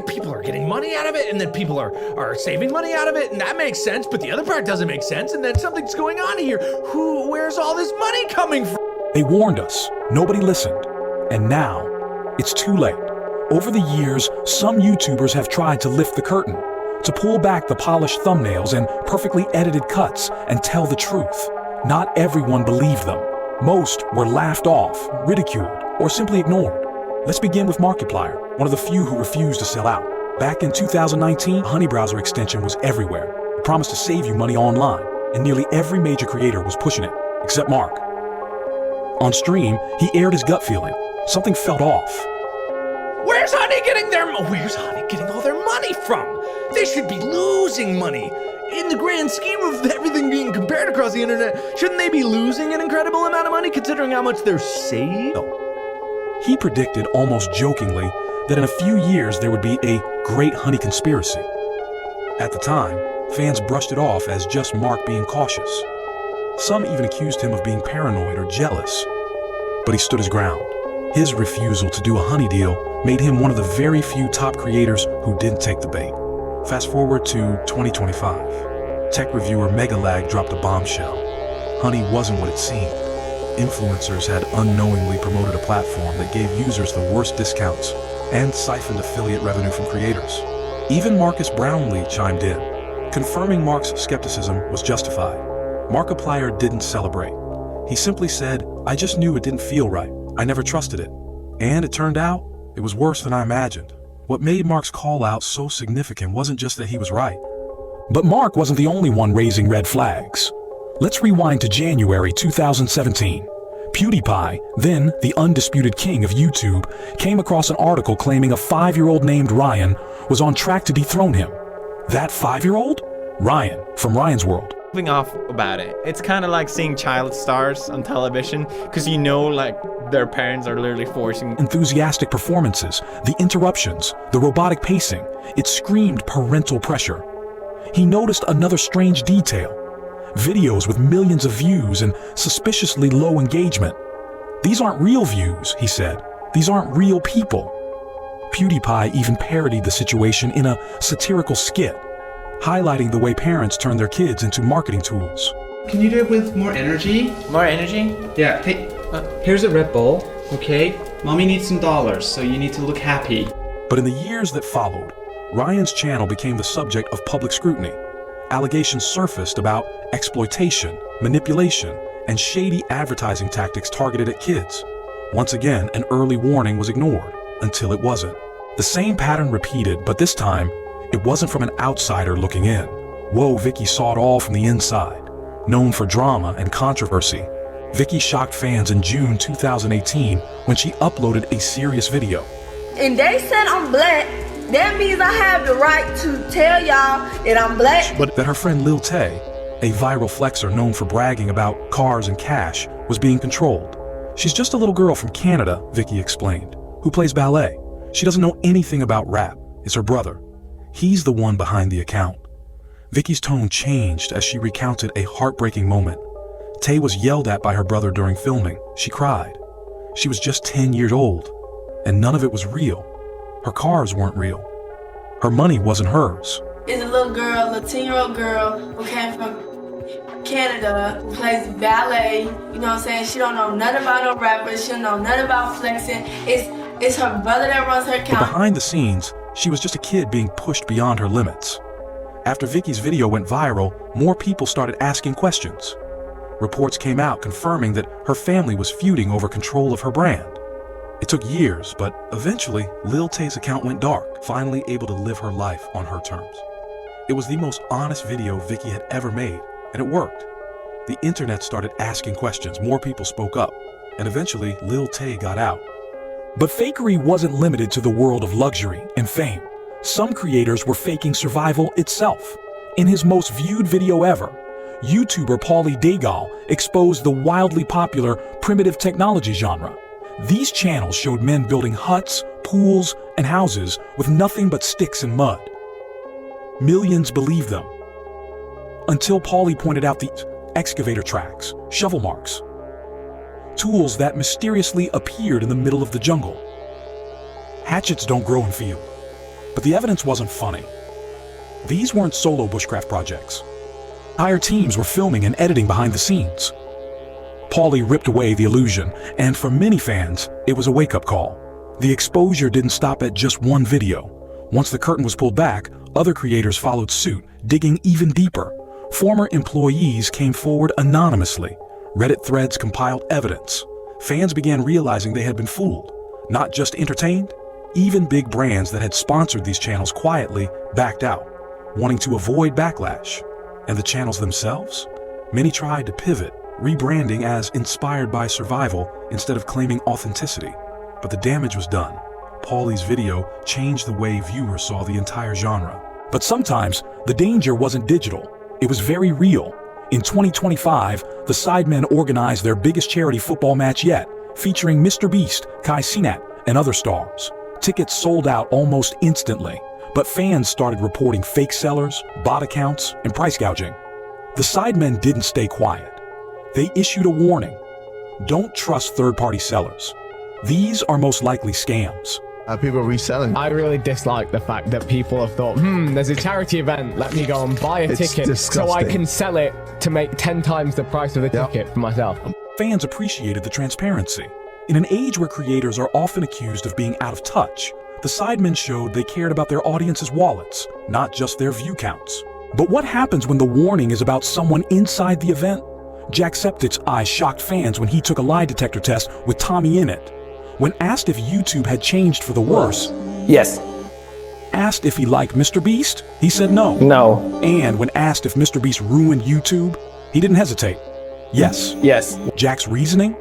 like people are getting money out of it, and then people are saving money out of it, and that makes sense, but the other part doesn't make sense, and then something's going on here. Where's all this money coming from? They warned us. Nobody listened. And now, it's too late. Over the years, some YouTubers have tried to lift the curtain, to pull back the polished thumbnails and perfectly edited cuts and tell the truth. Not everyone believed them. Most were laughed off, ridiculed, or simply ignored. Let's begin with Markiplier, one of the few who refused to sell out. Back in 2019, a Honey browser extension was everywhere. It promised to save you money online, and nearly every major creator was pushing it, except Mark. On stream, he aired his gut feeling. Something felt off. Where's Honey getting all their money from? They should be losing money. In the grand scheme of everything being compared across the internet, shouldn't they be losing an incredible amount of money considering how much they're saving? He predicted almost jokingly that in a few years there would be a great Honey conspiracy. At the time, fans brushed it off as just Mark being cautious. Some even accused him of being paranoid or jealous. But he stood his ground. His refusal to do a Honey deal made him one of the very few top creators who didn't take the bait. Fast forward to 2025. Tech reviewer Megalag dropped a bombshell. Honey wasn't what it seemed. Influencers had unknowingly promoted a platform that gave users the worst discounts and siphoned affiliate revenue from creators. Even Marcus Brownlee chimed in, confirming Mark's skepticism was justified. Markiplier didn't celebrate. He simply said, "I just knew it didn't feel right. I never trusted it." And it turned out, it was worse than I imagined. What made Mark's call out so significant wasn't just that he was right. But Mark wasn't the only one raising red flags. Let's rewind to January 2017. PewDiePie, then the undisputed king of YouTube, came across an article claiming a 5-year-old named Ryan was on track to dethrone him. That 5-year-old? Ryan, from Ryan's World. Moving off about it, it's kind of like seeing child stars on television, because you know, like, their parents are literally forcing Enthusiastic performances, the interruptions, the robotic pacing, it screamed parental pressure. He noticed another strange detail. Videos with millions of views and suspiciously low engagement. These aren't real views, he said. These aren't real people. PewDiePie even parodied the situation in a satirical skit, highlighting the way parents turn their kids into marketing tools. Can you do it with more energy? more energy. Yeah, hey, here's a Red Bull, okay? Mommy needs some dollars, so you need to look happy. But in the years that followed, Ryan's channel became the subject of public scrutiny. Allegations surfaced about exploitation, manipulation, and shady advertising tactics targeted at kids. Once again, an early warning was ignored, until it wasn't. The same pattern repeated, but this time, it wasn't from an outsider looking in. Whoa, Vicky saw it all from the inside. Known for drama and controversy, Vicky shocked fans in June 2018 when she uploaded a serious video. And they said I'm black, that means I have the right to tell y'all that I'm black. But that her friend Lil Tay, a viral flexer known for bragging about cars and cash, was being controlled. She's just a little girl from Canada, Vicky explained, who plays ballet. She doesn't know anything about rap. It's her brother. He's the one behind the account. Vicky's tone changed as she recounted a heartbreaking moment. Tay was yelled at by her brother during filming. She cried. She was just 10 years old, and none of it was real. Her cars weren't real. Her money wasn't hers. It's a little girl, a 10-year-old girl who came from Canada, who plays ballet. You know what I'm saying? She don't know nothing about no rappers. She don't know nothing about flexing. It's her brother that runs her account. But behind the scenes, she was just a kid being pushed beyond her limits. After Vicky's video went viral, more people started asking questions. Reports came out confirming that her family was feuding over control of her brand. It took years, but eventually, Lil Tay's account went dark, finally able to live her life on her terms. It was the most honest video Vicky had ever made, and it worked. The internet started asking questions, more people spoke up, and eventually Lil Tay got out. But fakery wasn't limited to the world of luxury and fame. Some creators were faking survival itself. In his most viewed video ever, YouTuber Paulie Daigle exposed the wildly popular primitive technology genre. These channels showed men building huts, pools, and houses with nothing but sticks and mud. Millions believed them. Until Paulie pointed out the excavator tracks, shovel marks, tools that mysteriously appeared in the middle of the jungle. Hatchets don't grow in field. But the evidence wasn't funny. These weren't solo bushcraft projects. Entire teams were filming and editing behind the scenes. Paulie ripped away the illusion, and for many fans, it was a wake-up call. The exposure didn't stop at just one video. Once the curtain was pulled back, other creators followed suit, digging even deeper. Former employees came forward anonymously. Reddit threads compiled evidence. Fans began realizing they had been fooled. Not just entertained, even big brands that had sponsored these channels quietly backed out, wanting to avoid backlash. And the channels themselves? Many tried to pivot, rebranding as inspired by survival instead of claiming authenticity. But the damage was done. Paulie's video changed the way viewers saw the entire genre. But sometimes, the danger wasn't digital. It was very real. In 2025, the Sidemen organized their biggest charity football match yet, featuring Mr. Beast, Kai Cenat, and other stars. Tickets sold out almost instantly, but fans started reporting fake sellers, bot accounts, and price gouging. The Sidemen didn't stay quiet. They issued a warning. Don't trust third-party sellers. These are most likely scams. People are reselling. I really dislike the fact that people have thought, there's a charity event, let me go and buy a ticket disgusting. so I can sell it to make 10 times the price of the ticket for myself. Fans appreciated the transparency. In an age where creators are often accused of being out of touch, the Sidemen showed they cared about their audience's wallets, not just their view counts. But what happens when the warning is about someone inside the event? Jackseptice's eyes shocked fans when he took a lie detector test with Tommy in it. When asked if YouTube had changed for the worse, Yes. asked if he liked Mr. Beast, he said no. No. And when asked if Mr. Beast ruined YouTube, he didn't hesitate. Yes. Yes. Jack's reasoning?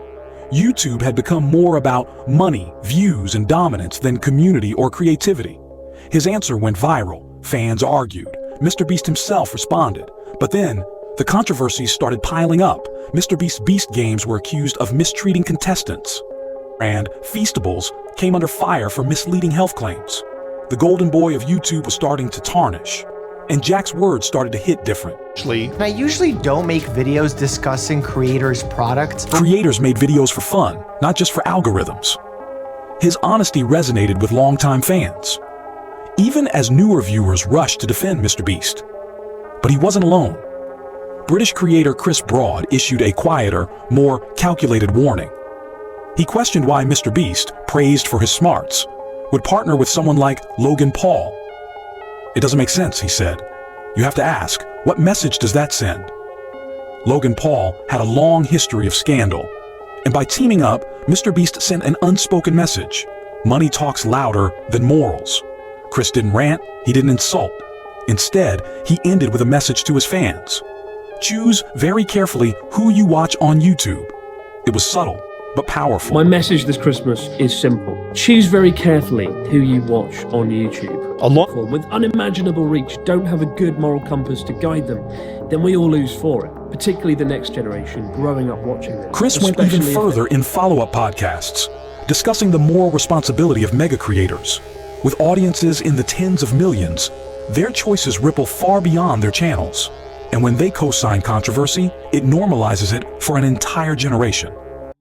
YouTube had become more about money, views, and dominance than community or creativity. His answer went viral. Fans argued. Mr. Beast himself responded. But then, the controversies started piling up. Mr. Beast's Beast games were accused of mistreating contestants. And Feastables came under fire for misleading health claims. The golden boy of YouTube was starting to tarnish. And Jack's words started to hit different. I usually don't make videos discussing creators' products. Creators made videos for fun, not just for algorithms. His honesty resonated with longtime fans, even as newer viewers rushed to defend Mr. Beast. But he wasn't alone. British creator Chris Broad issued a quieter, more calculated warning. He questioned why Mr. Beast, praised for his smarts, would partner with someone like Logan Paul. It doesn't make sense, he said. You have to ask, what message does that send? Logan Paul had a long history of scandal, and by teaming up, Mr. Beast sent an unspoken message. Money talks louder than morals. Chris didn't rant, he didn't insult. Instead, he ended with a message to his fans. Choose very carefully who you watch on YouTube. It was subtle, but powerful. My message this Christmas is simple. Choose very carefully who you watch on YouTube. A lot with unimaginable reach don't have a good moral compass to guide them, then we all lose for it, particularly the next generation growing up watching this. Chris went even further in follow-up podcasts, discussing the moral responsibility of mega creators. With audiences in the tens of millions, their choices ripple far beyond their channels. And when they co-sign controversy, it normalizes it for an entire generation.